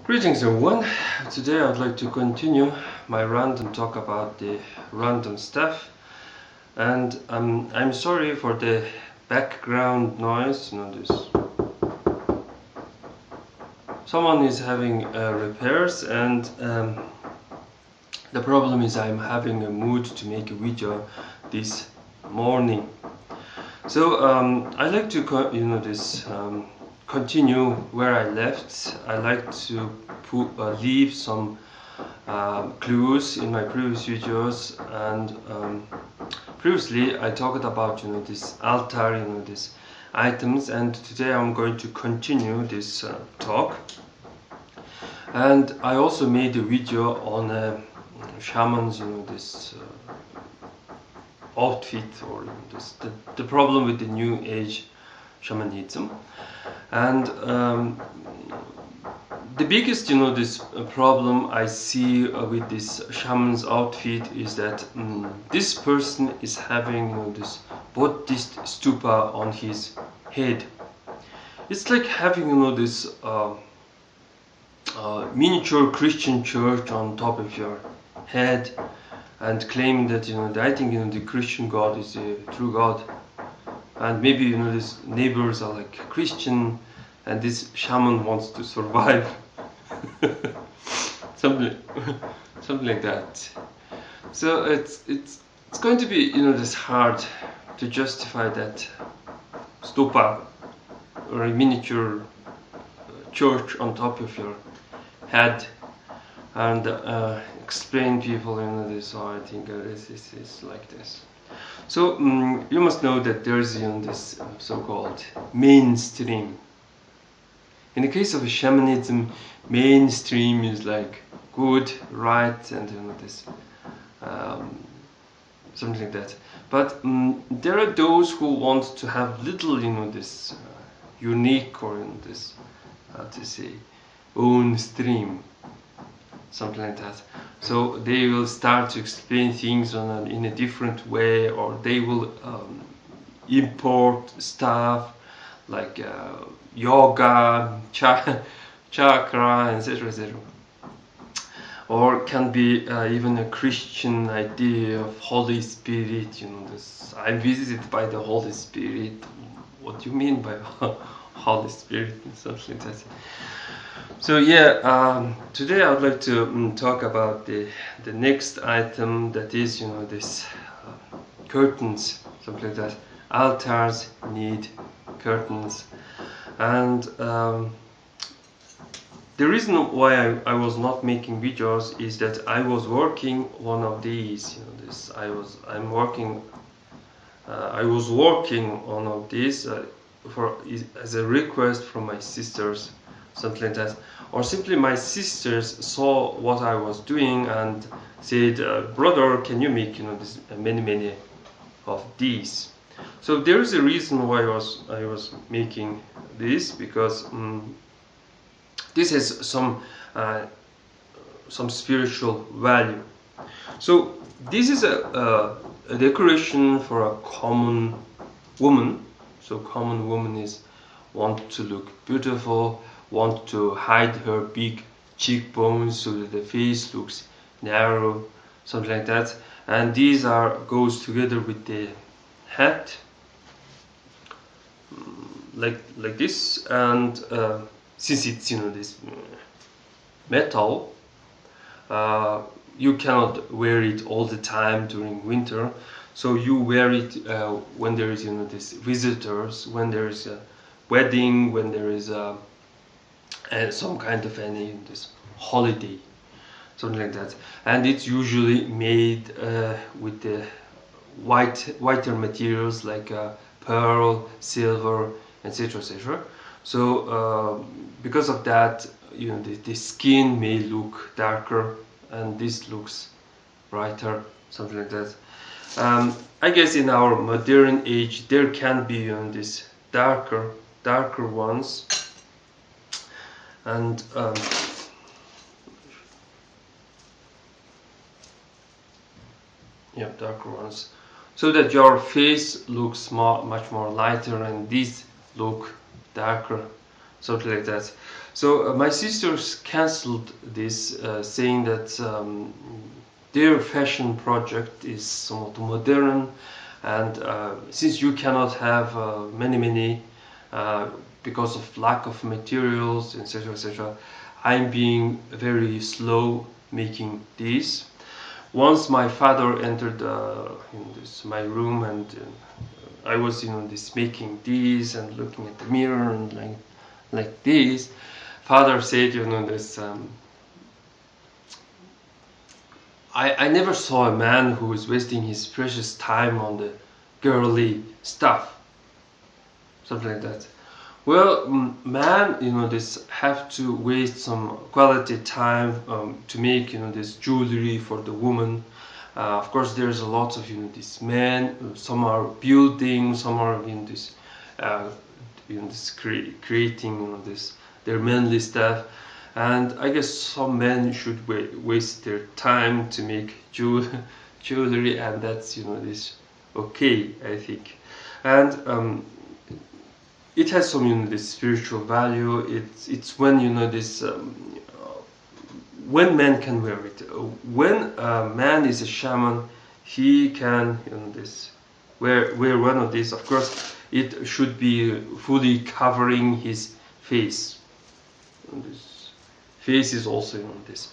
Greetings everyone. Today I'd like to continue my rant and talk about the random stuff. And I'm sorry for the background noise. This someone is having repairs, and the problem is I'm having a mood to make a video this morning. So I like to continue where I left. I like to leave some clues in my previous videos, and previously I talked about this altar, these items, and today I'm going to continue this talk. And I also made a video on shamans, this outfit, or the problem with the new age shamanism. And the biggest this problem I see with this shaman's outfit is that this person is having this Buddhist stupa on his head. It's like having this miniature Christian church on top of your head, and claiming that I think the Christian God is the true God, and maybe these neighbors are like Christian, and this shaman wants to survive. something like that. So it's going to be this hard to justify that stupa, or a miniature church on top of your head, and explain people this. Oh, I think this is like this. So you must know that there is this so-called mainstream. In the case of shamanism, mainstream is like good, right, and this something like that. But there are those who want to have little, this unique, or this how to say, own stream, something like that. So they will start to explain things in a different way, or they will import stuff like yoga, chakra, etc., etc. Or can be even a Christian idea of Holy Spirit. This I'm visited by the Holy Spirit. What do you mean by Holy Spirit, and something like that? So yeah, today I would like to talk about the next item, that is this curtains, something like that. Altars need curtains, and the reason why I was not making videos is that I was working one of these. I was working one of these as a request from my sisters, something like that, or simply my sisters saw what I was doing and said, brother, can you make this many of these? So there is a reason why I was making this, because this has some spiritual value. So this is a decoration for a common woman. So common woman is want to look beautiful, want to hide her big cheekbones so that the face looks narrow, something like that. And these goes together with the hat, like this. And since it's this metal, you cannot wear it all the time during winter. So you wear it when there is this visitors, when there is a wedding, when there is some kind of this holiday, something like that. And it's usually made with the whiter materials like pearl, silver, etc., etc. So because of that, the skin may look darker, and this looks brighter, something like that. I guess in our modern age there can be this darker ones, and darker ones, so that your face looks much more lighter, and these look darker, something like that. So my sisters cancelled this, saying that their fashion project is somewhat modern, and since you cannot have many because of lack of materials, etc., etc., I'm being very slow making these. Once my father entered my room, and I was this making these and looking at the mirror and like this. Father said, this. I never saw a man who was wasting his precious time on the girly stuff, something like that. Well, man, this have to waste some quality time to make, this jewelry for the woman. Of course, there's a lot of, these men. Some are building, some are creating, this their manly stuff. And I guess some men should waste their time to make jewelry, and that's this okay, I think. And it has some this spiritual value. It's when this when man can wear it. When a man is a shaman, he can this wear one of these. Of course, it should be fully covering his face. And this face is also this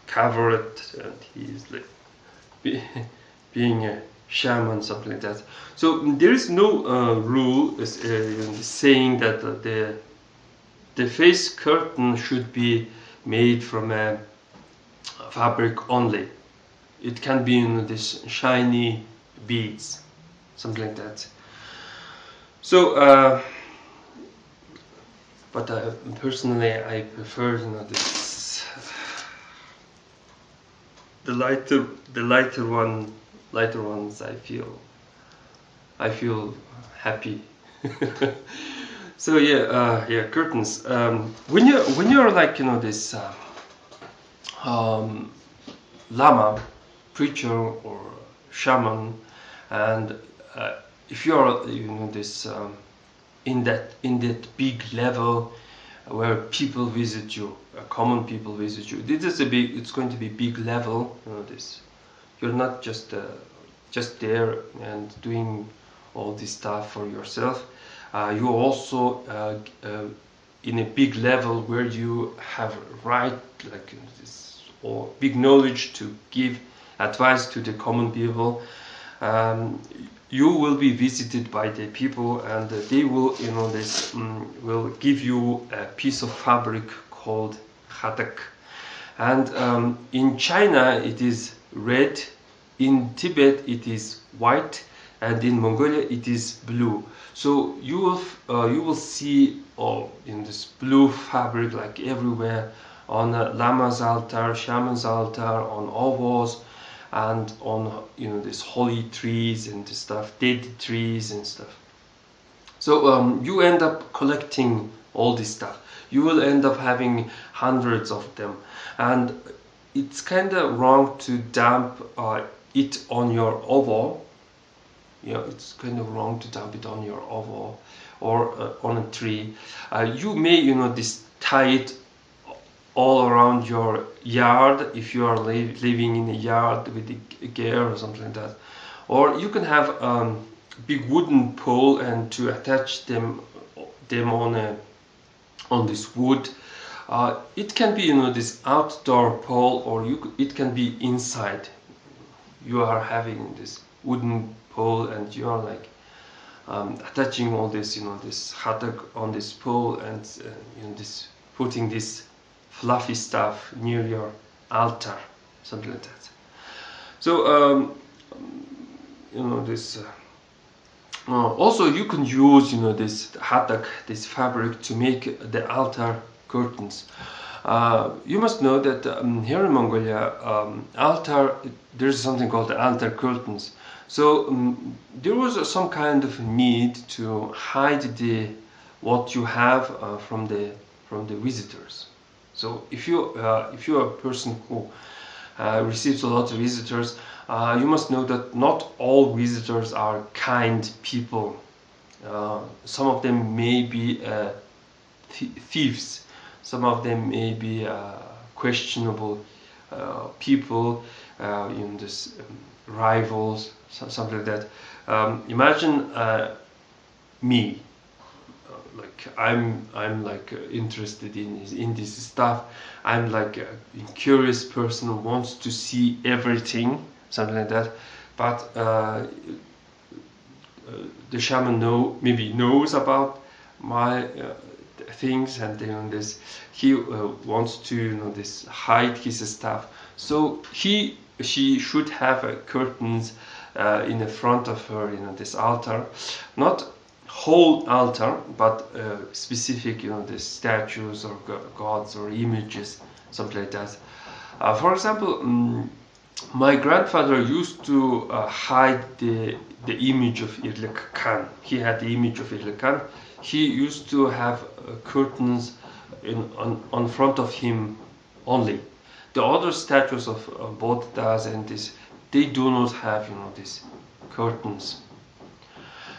covered, and he is like being a shaman, something like that. So there is no rule saying that the face curtain should be made from a fabric only. It can be this shiny beads, something like that. So but personally I prefer this the lighter ones. I feel happy. So yeah, curtains. When you're like this lama, preacher or shaman, and if you're this in that big level where people visit you, common people visit you, it's going to be big level. This you're not just there and doing all this stuff for yourself. You're also in a big level where you have right this or big knowledge to give advice to the common people. You will be visited by the people, and they will this will give you a piece of fabric called Khadag. And in China it is red, in Tibet it is white, and in Mongolia it is blue. So you will see in this blue fabric like everywhere, on lama's altar, shaman's altar, on ovos, and on these holy trees and stuff, dead trees and stuff. So you end up collecting all this stuff. You will end up having hundreds of them, and it's kind of wrong to dump it on your ovo. It's kind of wrong to dump it on your ovo or on a tree. You may this tie it all around your yard if you are living in a yard with a gear or something like that. Or you can have a big wooden pole and to attach them on this wood. It can be this outdoor pole, or it can be inside. You are having this wooden pole and you are like attaching all this this Khadag on this pole, and this putting this fluffy stuff near your altar, something like that. So this also you can use this Khadag, this fabric, to make the altar curtains. You must know that here in Mongolia, there's something called the altar curtains. So there was some kind of need to hide what you have from the visitors. So if you're a person who receives a lot of visitors, you must know that not all visitors are kind people. Some of them may be thieves. Some of them may be questionable people, this rivals, something like that. Imagine me, like I'm like interested in this stuff. I'm like a curious person who wants to see everything, something like that. But the shaman maybe knows about my things, and this he wants to this hide his stuff. So she should have curtains in the front of her, this altar, not whole altar, but specific, the statues or gods or images, something like that. For example, my grandfather used to hide the image of Irlek Khan. He had the image of Irlek Khan. He used to have curtains on front of him only. The other statues of Buddhas and this, they do not have these curtains.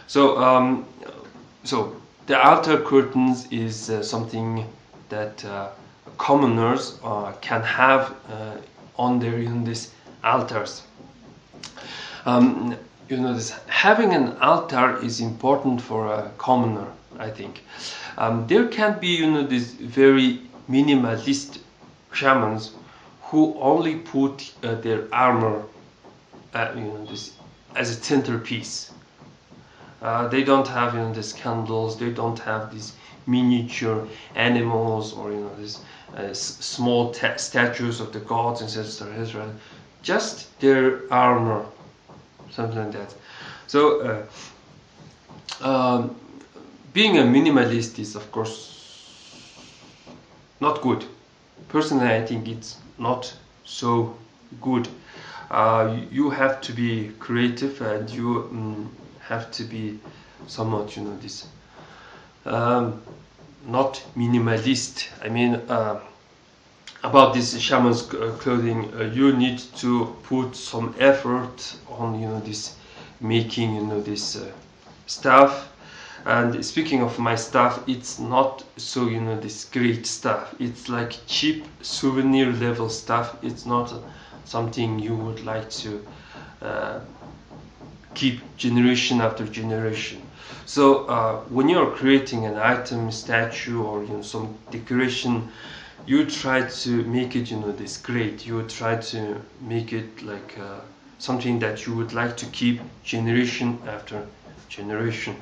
So so the altar curtains is something that commoners can have on their these altars. This having an altar is important for a commoner, I think. There can be these very minimalist shamans who only put their armor this as a centerpiece. They don't have these candles, they don't have these miniature animals or these small statues of the gods, etc. Just their armor, something like that. So being a minimalist is of course not good. Personally, I think it's not so good. You have to be creative, and you have to be somewhat this not minimalist. I mean, about this shaman's clothing, you need to put some effort on this making this stuff. And speaking of my stuff, it's not so this great stuff. It's like cheap souvenir level stuff. It's not something you would like to keep generation after generation. So when you're creating an item, statue, or some decoration, you try to make it this great. You try to make it like something that you would like to keep generation after generation,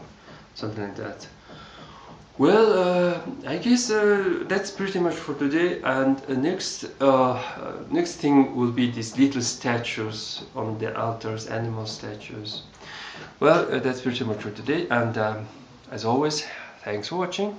something like that. Well, I guess that's pretty much for today. And next thing will be these little statues on the altars, animal statues. Well, that's pretty much for today. And as always, thanks for watching.